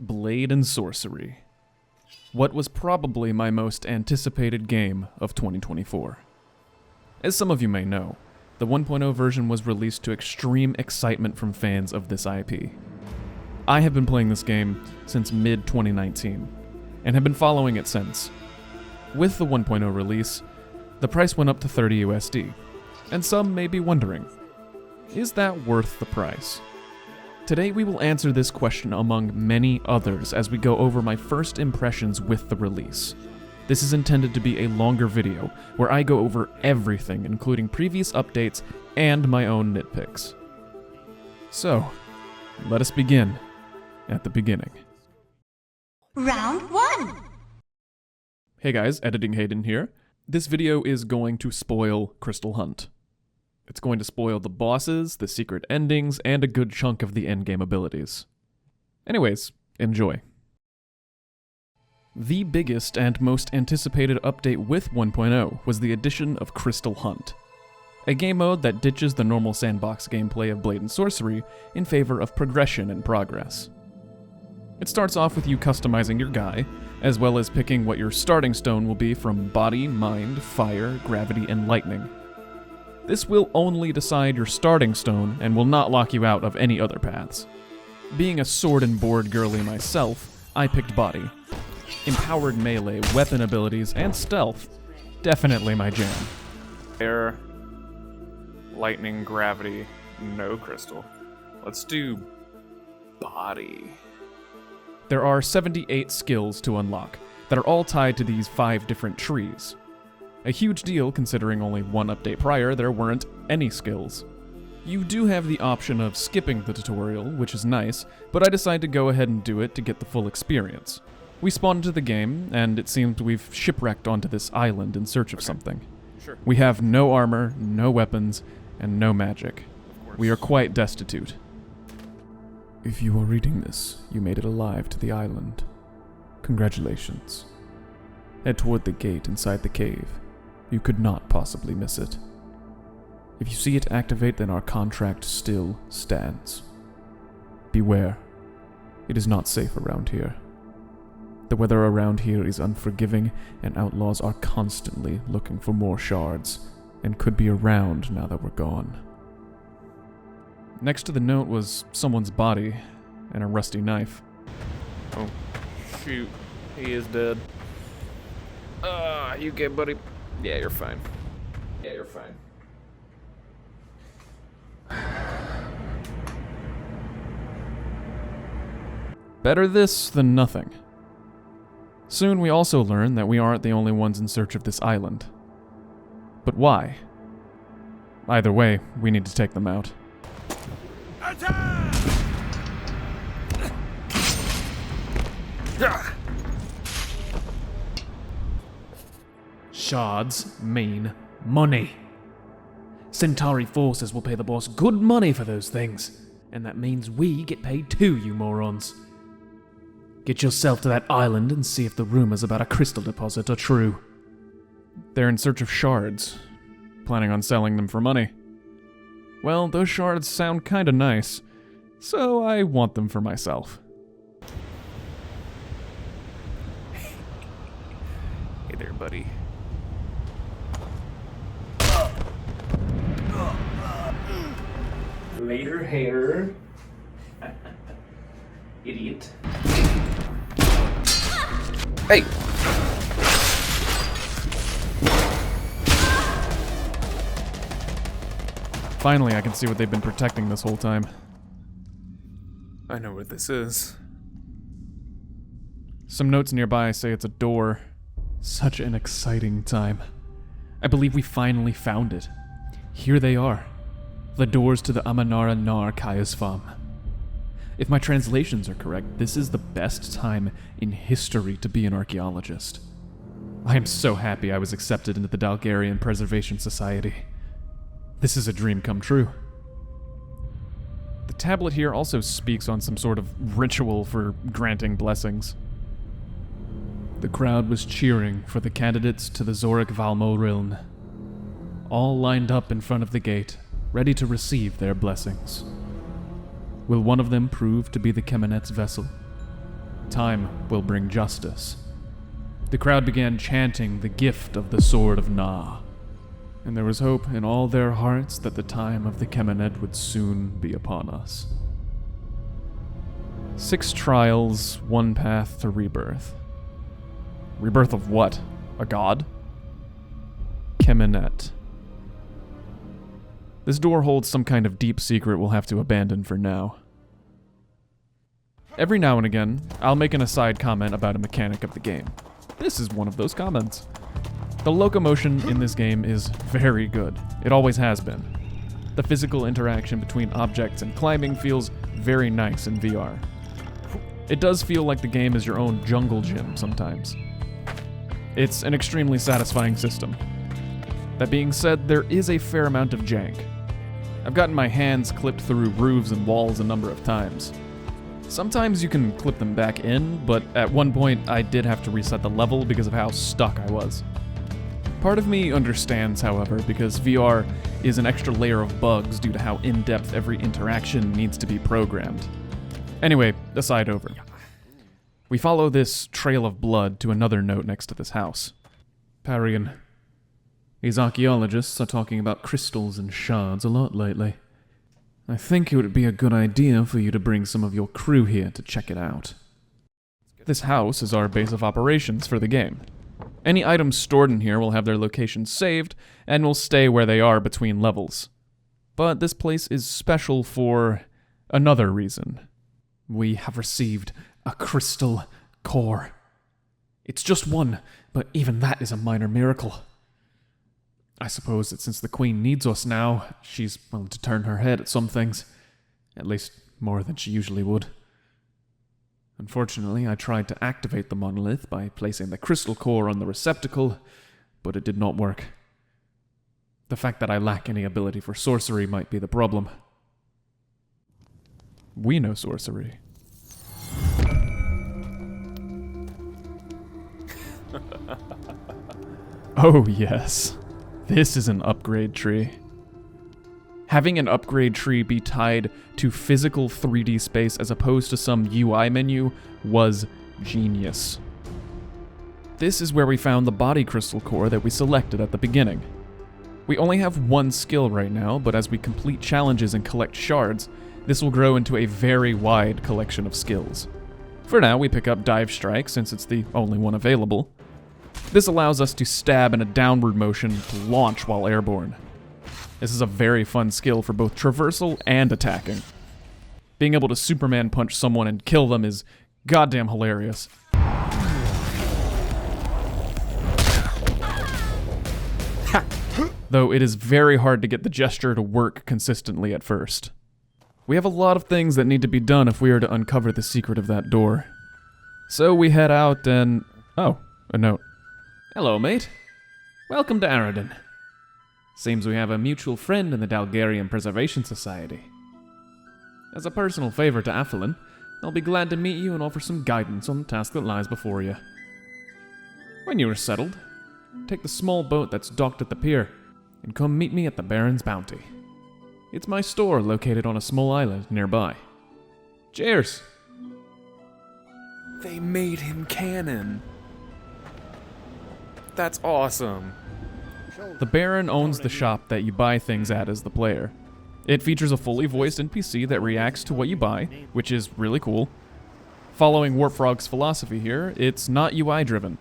Blade and Sorcery. What was probably my most anticipated game of 2024. As some of you may know, the 1.0 version was released to extreme excitement from fans of this IP. I have been playing this game since mid-2019, and have been following it since. With the 1.0 release, the price went up to $30 USD, and some may be wondering, is that worth the price? Today we will answer this question among many others as we go over my first impressions with the release. This is intended to be a longer video where I go over everything, including previous updates and my own nitpicks. So, let us begin at the beginning. Round 1. Hey guys, Editing Hayden here. This video is going to spoil Crystal Hunt. It's going to spoil the bosses, the secret endings, and a good chunk of the endgame abilities. Anyways, enjoy. The biggest and most anticipated update with 1.0 was the addition of Crystal Hunt, a game mode that ditches the normal sandbox gameplay of Blade and Sorcery in favor of progression and progress. It starts off with you customizing your guy, as well as picking what your starting stone will be from body, mind, fire, gravity, and lightning. This will only decide your starting stone and will not lock you out of any other paths. Being a sword and board girly myself, I picked body. Empowered melee, weapon abilities, and stealth, definitely my jam. Air, lightning, gravity, no crystal. Let's do body. There are 78 skills to unlock that are all tied to these 5 different trees. A huge deal considering only one update prior there weren't any skills. You do have the option of skipping the tutorial, which is nice, but I decided to go ahead and do it to get the full experience. We spawned into the game, and it seems we've shipwrecked onto this island in search of something. Sure. We have no armor, no weapons, and no magic. We are quite destitute. If you are reading this, you made it alive to the island. Congratulations. Head toward the gate inside the cave. You could not possibly miss it. If you see it activate, then our contract still stands. Beware. It is not safe around here. The weather around here is unforgiving, and outlaws are constantly looking for more shards, and could be around now that we're gone. Next to the note was someone's body, and a rusty knife. Oh, shoot. He is dead. You okay, buddy? Yeah, you're fine. Yeah, you're fine. Better this than nothing. Soon we also learn that we aren't the only ones in search of this island. But why? Either way, we need to take them out. Attack! Shards mean money. Centauri forces will pay the boss good money for those things, and that means we get paid too, you morons. Get yourself to that island and see if the rumors about a crystal deposit are true. They're in search of shards, planning on selling them for money. Well, those shards sound kinda nice, so I want them for myself. Hey there, buddy. Later, hater. Idiot. Hey! Finally, I can see what they've been protecting this whole time. I know what this is. Some notes nearby say it's a door. Such an exciting time. I believe we finally found it. Here they are. The doors to the Amanara Nar Kaya's farm. If my translations are correct, this is the best time in history to be an archaeologist. I am so happy I was accepted into the Dalgarian Preservation Society. This is a dream come true. The tablet here also speaks on some sort of ritual for granting blessings. The crowd was cheering for the candidates to the Zorik Valmo Riln, all lined up in front of the gate, ready to receive their blessings. Will one of them prove to be the Kemenet's vessel? Time will bring justice. The crowd began chanting the gift of the Sword of Na, and there was hope in all their hearts that the time of the Kemenet would soon be upon us. 6 trials, 1 path to rebirth. Rebirth of what? A god? Kemenet. This door holds some kind of deep secret we'll have to abandon for now. Every now and again, I'll make an aside comment about a mechanic of the game. This is one of those comments. The locomotion in this game is very good. It always has been. The physical interaction between objects and climbing feels very nice in VR. It does feel like the game is your own jungle gym sometimes. It's an extremely satisfying system. That being said, there is a fair amount of jank. I've gotten my hands clipped through roofs and walls a number of times. Sometimes you can clip them back in, but at one point I did have to reset the level because of how stuck I was. Part of me understands, however, because VR is an extra layer of bugs due to how in-depth every interaction needs to be programmed. Anyway, aside over. We follow this trail of blood to another note next to this house. Parian. These archaeologists are talking about crystals and shards a lot lately. I think it would be a good idea for you to bring some of your crew here to check it out. This house is our base of operations for the game. Any items stored in here will have their locations saved, and will stay where they are between levels. But this place is special for another reason. We have received a crystal core. It's just one, but even that is a minor miracle. I suppose that since the Queen needs us now, she's willing to turn her head at some things. At least more than she usually would. Unfortunately, I tried to activate the monolith by placing the crystal core on the receptacle, but it did not work. The fact that I lack any ability for sorcery might be the problem. We know sorcery. Oh yes, this is an upgrade tree. Having an upgrade tree be tied to physical 3D space as opposed to some UI menu was genius. This is where we found the body crystal core that we selected at the beginning. We only have 1 skill right now, but as we complete challenges and collect shards, this will grow into a very wide collection of skills. For now, we pick up Dive Strike since it's the only one available. This allows us to stab in a downward motion to launch while airborne. This is a very fun skill for both traversal and attacking. Being able to Superman punch someone and kill them is goddamn hilarious. Though it is very hard to get the gesture to work consistently at first. We have a lot of things that need to be done if we are to uncover the secret of that door. So we head out and... oh, a note. Hello, mate. Welcome to Aradin. Seems we have a mutual friend in the Dalgarian Preservation Society. As a personal favor to Athelin, I'll be glad to meet you and offer some guidance on the task that lies before you. When you are settled, take the small boat that's docked at the pier, and come meet me at the Baron's Bounty. It's my store located on a small island nearby. Cheers! They made him canon. That's awesome. The Baron owns the shop that you buy things at as the player. It features a fully voiced NPC that reacts to what you buy, which is really cool. Following Warpfrog's philosophy here, it's not UI driven.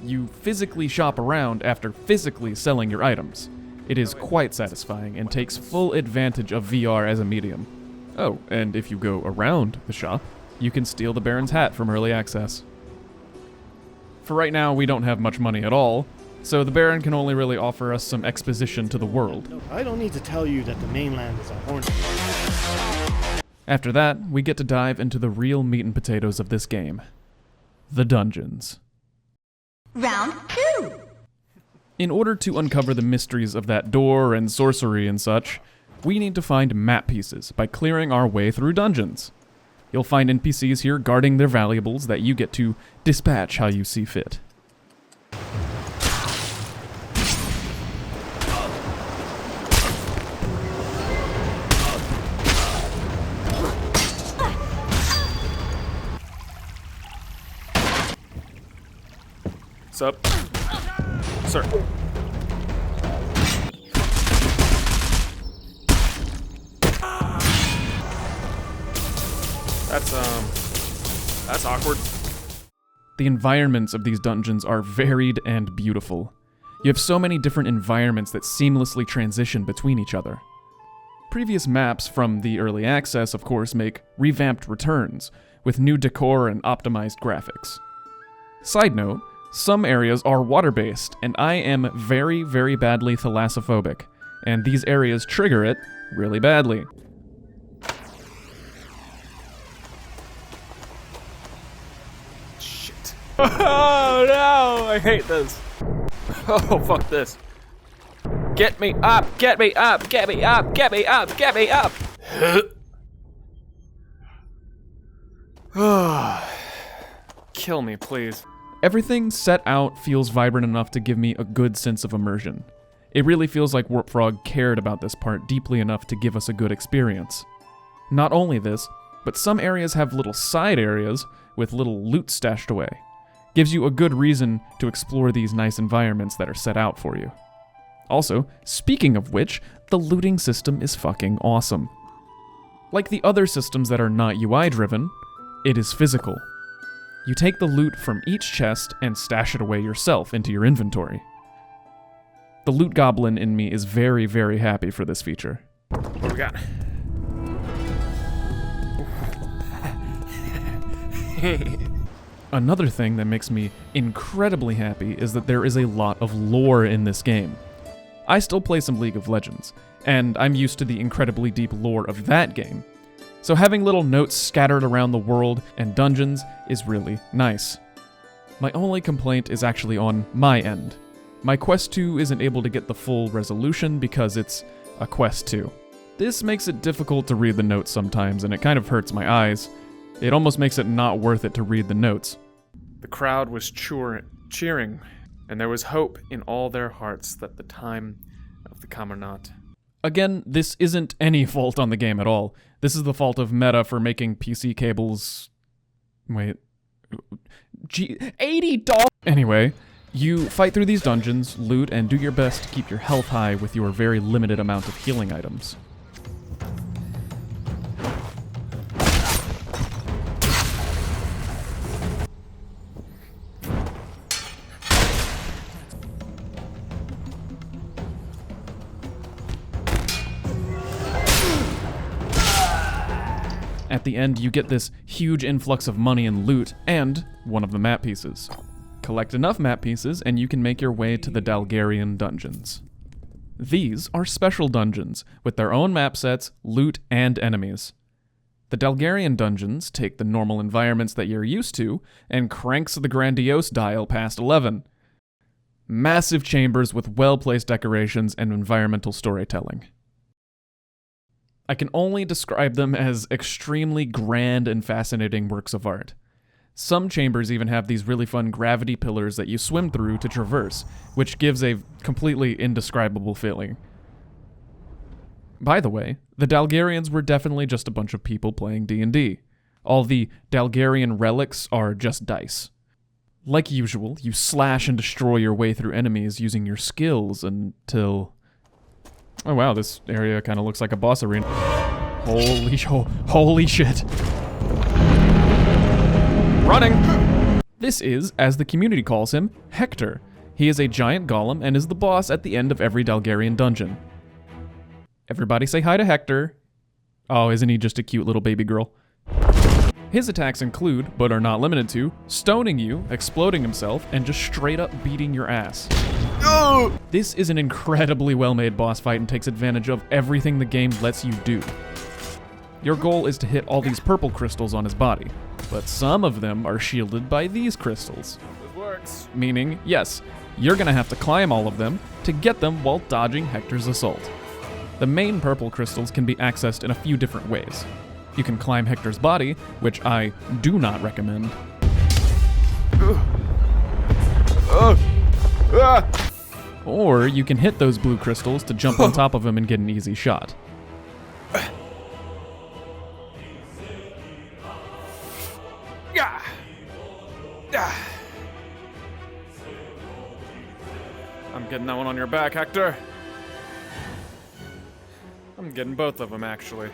You physically shop around after physically selling your items. It is quite satisfying and takes full advantage of VR as a medium. Oh, and if you go around the shop, you can steal the Baron's hat from early access. For right now, we don't have much money at all, so the Baron can only really offer us some exposition to the world. I don't need to tell you that the mainland is a horn. After that, we get to dive into the real meat and potatoes of this game. The dungeons. Round 2. In order to uncover the mysteries of that door and sorcery and such, we need to find map pieces by clearing our way through dungeons. You'll find NPCs here guarding their valuables that you get to dispatch how you see fit. Sup? Sir. That's awkward. The environments of these dungeons are varied and beautiful. You have so many different environments that seamlessly transition between each other. Previous maps from the early access, of course, make revamped returns, with new decor and optimized graphics. Side note, some areas are water-based, and I am very, very badly thalassophobic, and these areas trigger it really badly. Shit. Oh no! I hate this. Oh, fuck this. Get me up! Get me up! Get me up! Get me up! Get me up! Kill me, please. Everything set out feels vibrant enough to give me a good sense of immersion. It really feels like Warp Frog cared about this part deeply enough to give us a good experience. Not only this, but some areas have little side areas with little loot stashed away. Gives you a good reason to explore these nice environments that are set out for you. Also, speaking of which, the looting system is fucking awesome. Like the other systems that are not UI driven, it is physical. You take the loot from each chest and stash it away yourself into your inventory. The loot goblin in me is very, very happy for this feature. What do we got? Another thing that makes me incredibly happy is that there is a lot of lore in this game. I still play some League of Legends, and I'm used to the incredibly deep lore of that game. So having little notes scattered around the world and dungeons is really nice. My only complaint is actually on my end. My Quest 2 isn't able to get the full resolution because it's a Quest 2. This makes it difficult to read the notes sometimes, and it kind of hurts my eyes. It almost makes it not worth it to read the notes. The crowd was cheering, and there was hope in all their hearts that the time of the Camarnat. Again, this isn't any fault on the game at all. This is the fault of Meta for making PC cables... Wait... $80? Anyway, you fight through these dungeons, loot, and do your best to keep your health high with your very limited amount of healing items. At the end, you get this huge influx of money and loot, and one of the map pieces. Collect enough map pieces, and you can make your way to the Dalgarian dungeons. These are special dungeons, with their own map sets, loot, and enemies. The Dalgarian dungeons take the normal environments that you're used to, and cranks the grandiose dial past 11. Massive chambers with well-placed decorations and environmental storytelling. I can only describe them as extremely grand and fascinating works of art. Some chambers even have these really fun gravity pillars that you swim through to traverse, which gives a completely indescribable feeling. By the way, the Dalgarians were definitely just a bunch of people playing D&D. All the Dalgarian relics are just dice. Like usual, you slash and destroy your way through enemies using your skills until... Oh wow, this area kind of looks like a boss arena. Holy shit. Running! This is, as the community calls him, Hector. He is a giant golem and is the boss at the end of every Dalgarian dungeon. Everybody say hi to Hector. Oh, isn't he just a cute little baby girl? His attacks include, but are not limited to, stoning you, exploding himself, and just straight up beating your ass. This is an incredibly well-made boss fight and takes advantage of everything the game lets you do. Your goal is to hit all these purple crystals on his body, but some of them are shielded by these crystals. It works. Meaning, yes, you're gonna have to climb all of them to get them while dodging Hector's assault. The main purple crystals can be accessed in a few different ways. You can climb Hector's body, which I do not recommend. Or you can hit those blue crystals to jump on top of him and get an easy shot. I'm getting that one on your back, Hector. I'm getting both of them, actually.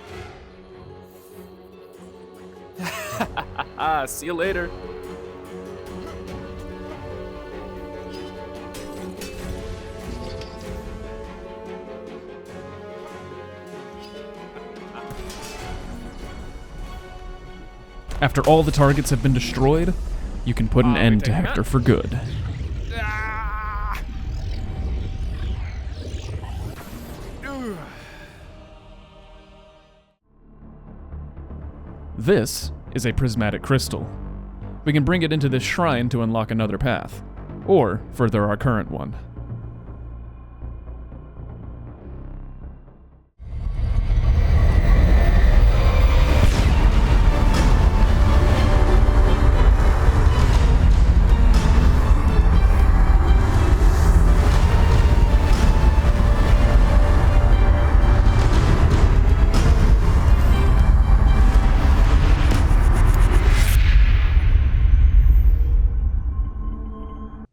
See you later. After all the targets have been destroyed, you can put an end to Hector for good. This is a prismatic crystal. We can bring it into this shrine to unlock another path, or further our current one.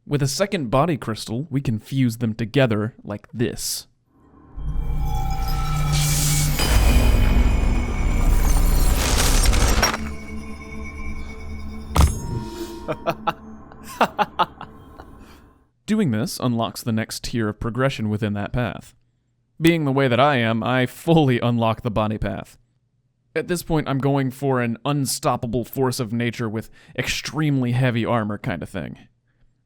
With a second body crystal, we can fuse them together like this. Doing this unlocks the next tier of progression within that path. Being the way that I am, I fully unlock the body path. At this point, I'm going for an unstoppable force of nature with extremely heavy armor kind of thing.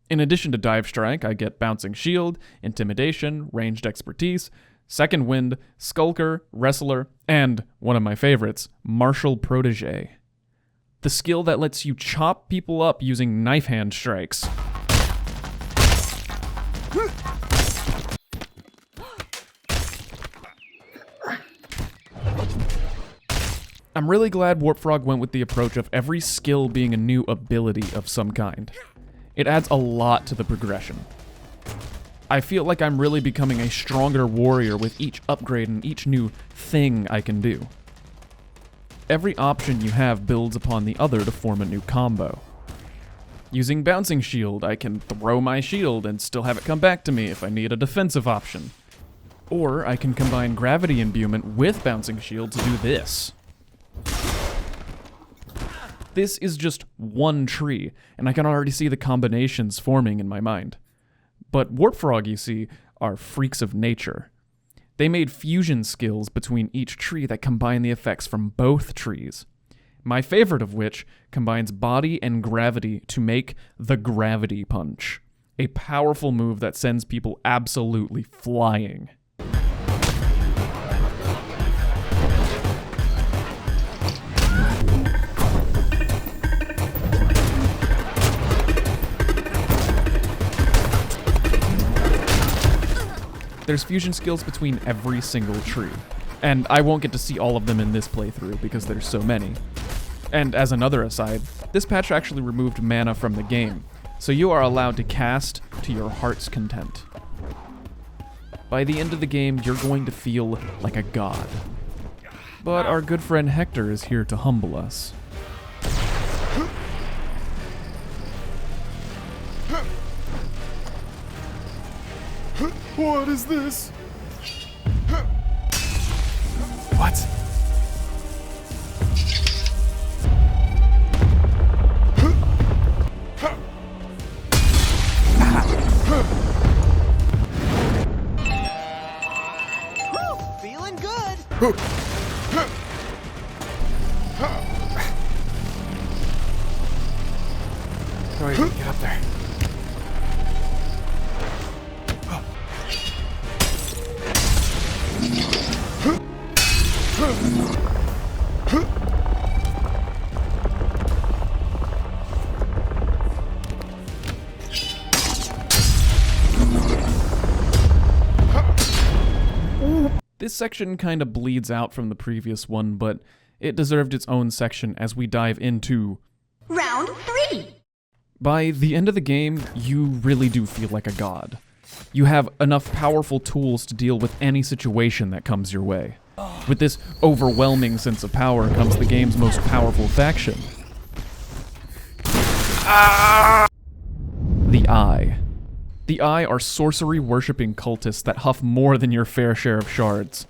In addition to Dive Strike, I get Bouncing Shield, Intimidation, Ranged Expertise, Second Wind, Skulker, Wrestler, and, one of my favorites, Martial Protege. The skill that lets you chop people up using knife hand strikes. I'm really glad Warp Frog went with the approach of every skill being a new ability of some kind. It adds a lot to the progression. I feel like I'm really becoming a stronger warrior with each upgrade and each new thing I can do. Every option you have builds upon the other to form a new combo. Using Bouncing Shield, I can throw my shield and still have it come back to me if I need a defensive option. Or I can combine Gravity Imbuement with Bouncing Shield to do this. This is just one tree, and I can already see the combinations forming in my mind. But Warp Frog, you see, are freaks of nature. They made fusion skills between each tree that combine the effects from both trees. My favorite of which combines body and gravity to make the Gravity Punch, a powerful move that sends people absolutely flying. There's fusion skills between every single tree, and I won't get to see all of them in this playthrough because there's so many. And as another aside, this patch actually removed mana from the game, so you are allowed to cast to your heart's content. By the end of the game, you're going to feel like a god. But our good friend Hector is here to humble us. What is this? What? Feeling good. How do I even get up there? This section kind of bleeds out from the previous one, but it deserved its own section as we dive into Round 3. By the end of the game, you really do feel like a god. You have enough powerful tools to deal with any situation that comes your way. With this overwhelming sense of power comes the game's most powerful faction. The Eye. The Eye are sorcery-worshipping cultists that huff more than your fair share of shards.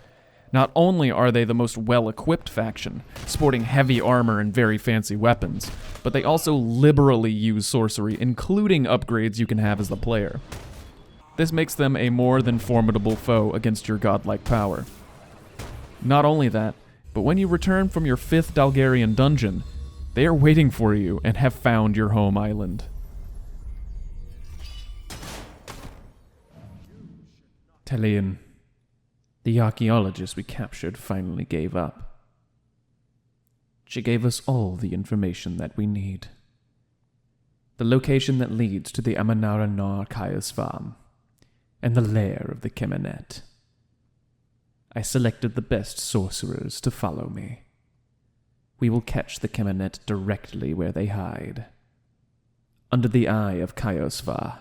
Not only are they the most well-equipped faction, sporting heavy armor and very fancy weapons, but they also liberally use sorcery, including upgrades you can have as the player. This makes them a more than formidable foe against your godlike power. Not only that, but when you return from your 5th Dalgarian dungeon, they are waiting for you and have found your home island. Talion, the archaeologist we captured finally gave up. She gave us all the information that we need. The location that leads to the Amanara Nar Kaya's farm, and the lair of the Kemenet. I selected the best sorcerers to follow me. We will catch the Kemenet directly where they hide. Under the eye of Kaiosva,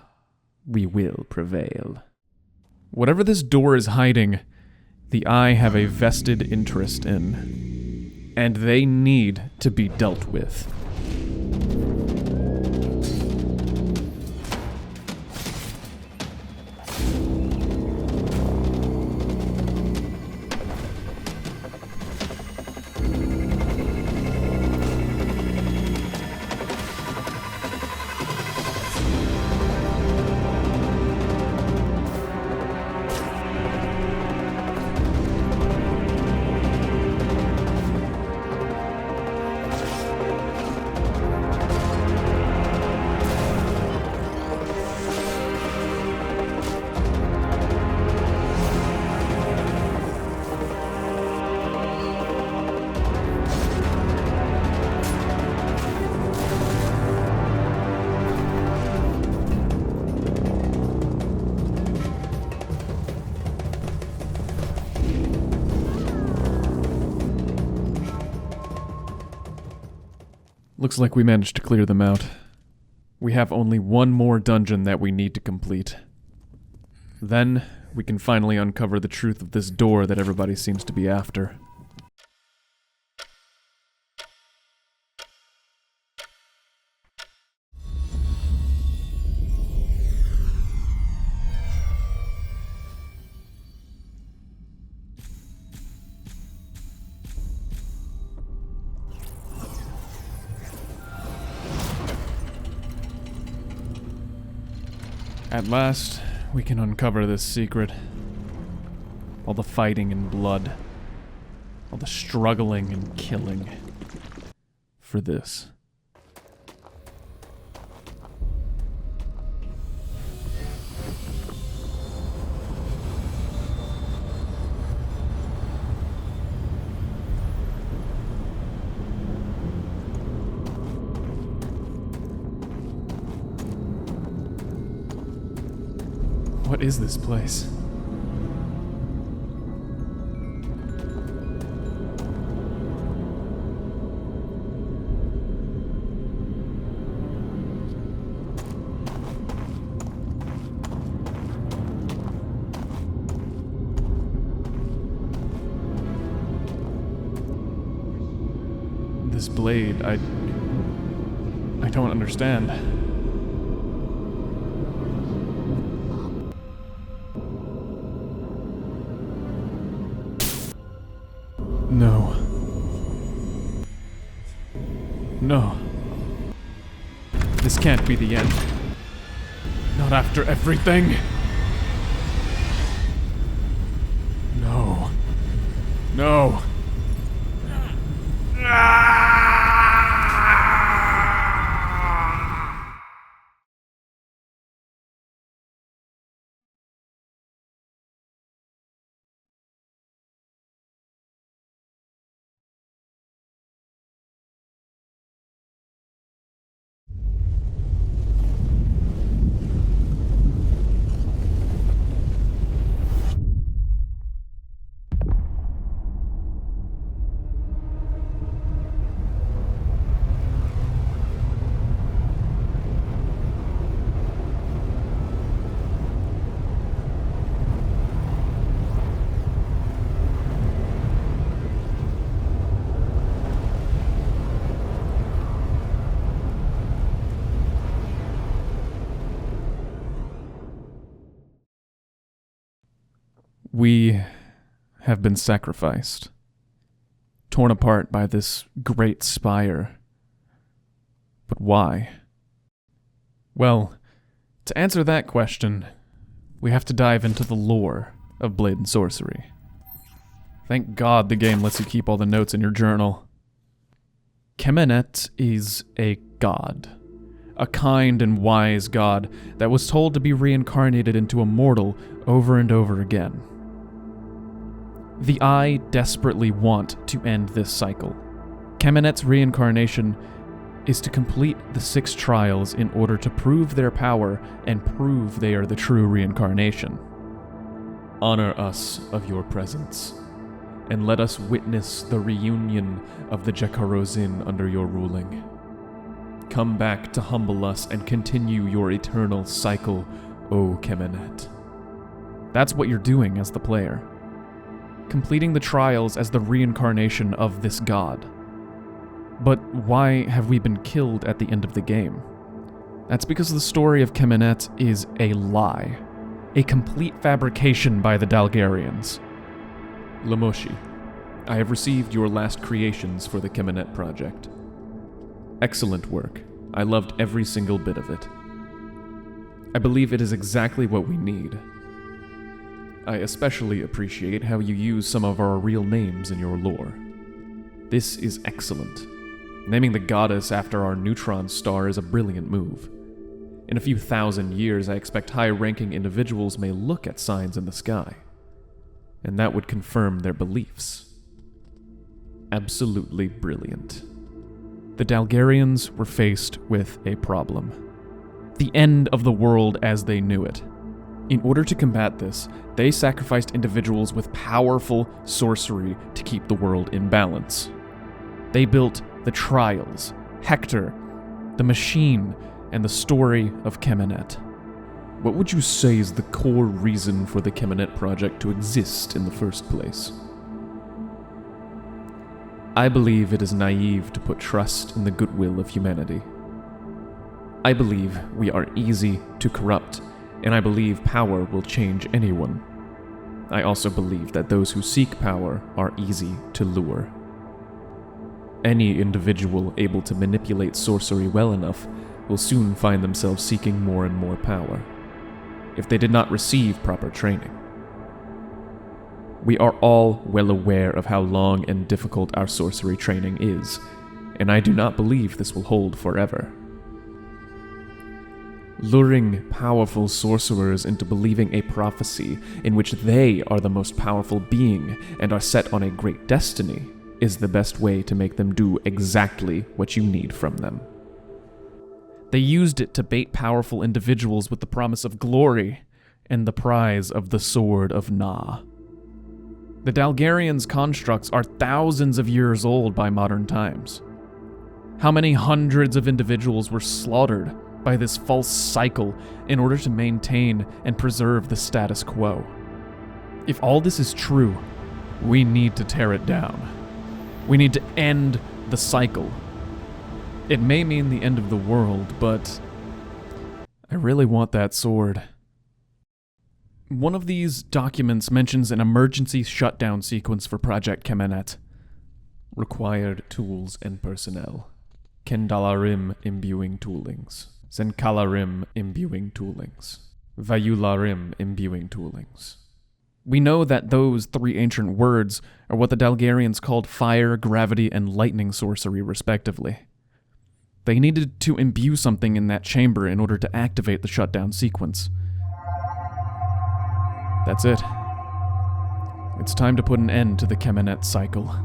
we will prevail. Whatever this door is hiding, the Eye have a vested interest in, and they need to be dealt with. Looks like we managed to clear them out. We have only one more dungeon that we need to complete. Then, we can finally uncover the truth of this door that everybody seems to be after. At last, we can uncover this secret. All the fighting and blood. All the struggling and killing. For this. What is this place? This blade, I don't understand. No. No. This can't be the end. Not after everything. No. No. We have been sacrificed, torn apart by this great spire. But why? Well, to answer that question, we have to dive into the lore of Blade and Sorcery. Thank God the game lets you keep all the notes in your journal. Kemenet is a god. A kind and wise god that was told to be reincarnated into a mortal over and over again. The Eye desperately want to end this cycle. Kemenet's reincarnation is to complete the 6 trials in order to prove their power and prove they are the true reincarnation. Honor us of your presence, and let us witness the reunion of the Jekarozin under your ruling. Come back to humble us and continue your eternal cycle, O Kemenet. That's what you're doing as the player. Completing the trials as the reincarnation of this god. But why have we been killed at the end of the game? That's because the story of Kemenet is a lie. A complete fabrication by the Dalgarians. Lamoshi, I have received your last creations for the Kemenet project. Excellent work. I loved every single bit of it. I believe it is exactly what we need. I especially appreciate how you use some of our real names in your lore. This is excellent. Naming the goddess after our neutron star is a brilliant move. In a few thousand years, I expect high-ranking individuals may look at signs in the sky, and that would confirm their beliefs. Absolutely brilliant. The Dalgarians were faced with a problem. The end of the world as they knew it. In order to combat this, they sacrificed individuals with powerful sorcery to keep the world in balance. They built the Trials, Hector, the Machine, and the story of Kemenet. What would you say is the core reason for the Kemenet project to exist in the first place? I believe it is naive to put trust in the goodwill of humanity. I believe we are easy to corrupt, and I believe power will change anyone. I also believe that those who seek power are easy to lure. Any individual able to manipulate sorcery well enough will soon find themselves seeking more and more power, if they did not receive proper training. We are all well aware of how long and difficult our sorcery training is, and I do not believe this will hold forever. Luring powerful sorcerers into believing a prophecy in which they are the most powerful being and are set on a great destiny is the best way to make them do exactly what you need from them. They used it to bait powerful individuals with the promise of glory and the prize of the Sword of Na. The Dalgarians' constructs are thousands of years old by modern times. How many hundreds of individuals were slaughtered by this false cycle in order to maintain and preserve the status quo? If all this is true, we need to tear it down. We need to end the cycle. It may mean the end of the world, but I really want that sword. One of these documents mentions an emergency shutdown sequence for Project Kemenet. Required tools and personnel. Kendalarim imbuing toolings. Zenkalarim imbuing toolings. Vayularim imbuing toolings. We know that those 3 ancient words are what the Dalgarians called fire, gravity, and lightning sorcery, respectively. They needed to imbue something in that chamber in order to activate the shutdown sequence. That's it. It's time to put an end to the Kemenet cycle.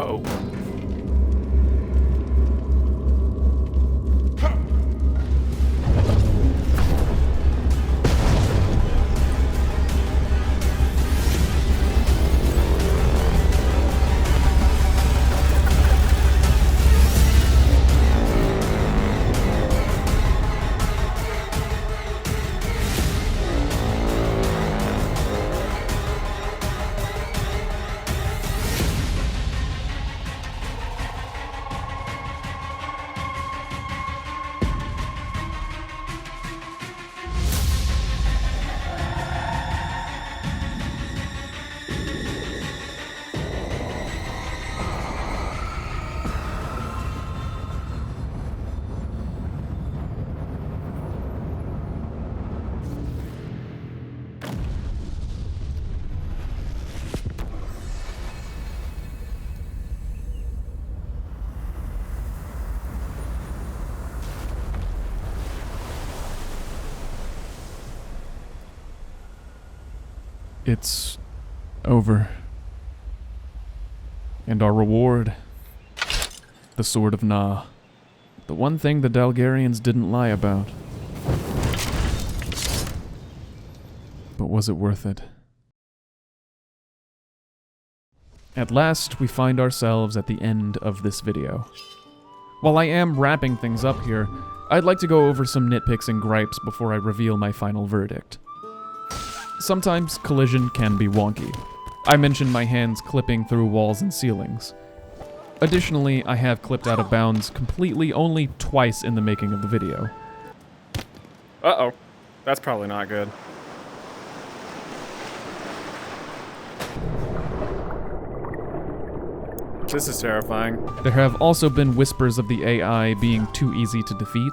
Oh. It's over. And our reward, the Sword of Na. The one thing the Dalgarians didn't lie about. But was it worth it? At last, we find ourselves at the end of this video. While I am wrapping things up here, I'd like to go over some nitpicks and gripes before I reveal my final verdict. Sometimes collision can be wonky. I mentioned my hands clipping through walls and ceilings. Additionally, I have clipped out of bounds completely only twice in the making of the video. Uh-oh. That's probably not good. This is terrifying. There have also been whispers of the AI being too easy to defeat,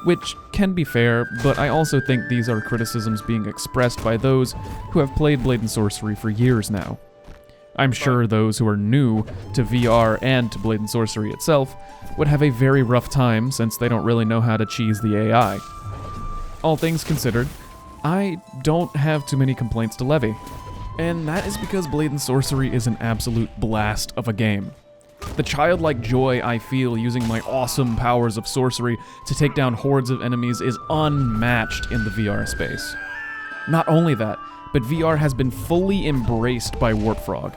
which can be fair, but I also think these are criticisms being expressed by those who have played Blade and Sorcery for years now. I'm sure those who are new to VR and to Blade and Sorcery itself would have a very rough time since they don't really know how to cheese the AI. All things considered, I don't have too many complaints to levy, and that is because Blade and Sorcery is an absolute blast of a game. The childlike joy I feel using my awesome powers of sorcery to take down hordes of enemies is unmatched in the VR space. Not only that, but VR has been fully embraced by Warpfrog.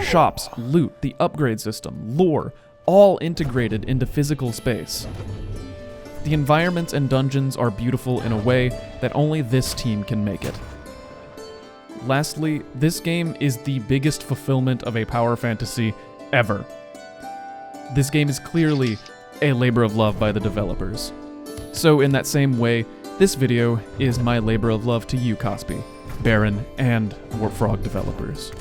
Shops, loot, the upgrade system, lore, all integrated into physical space. The environments and dungeons are beautiful in a way that only this team can make it. Lastly, this game is the biggest fulfillment of a power fantasy ever. This game is clearly a labor of love by the developers. So in that same way, this video is my labor of love to you, Cosby, Baron, and Warpfrog developers.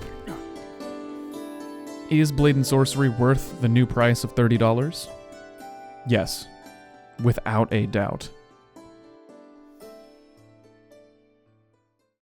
Is Blade and Sorcery worth the new price of $30? Yes, without a doubt.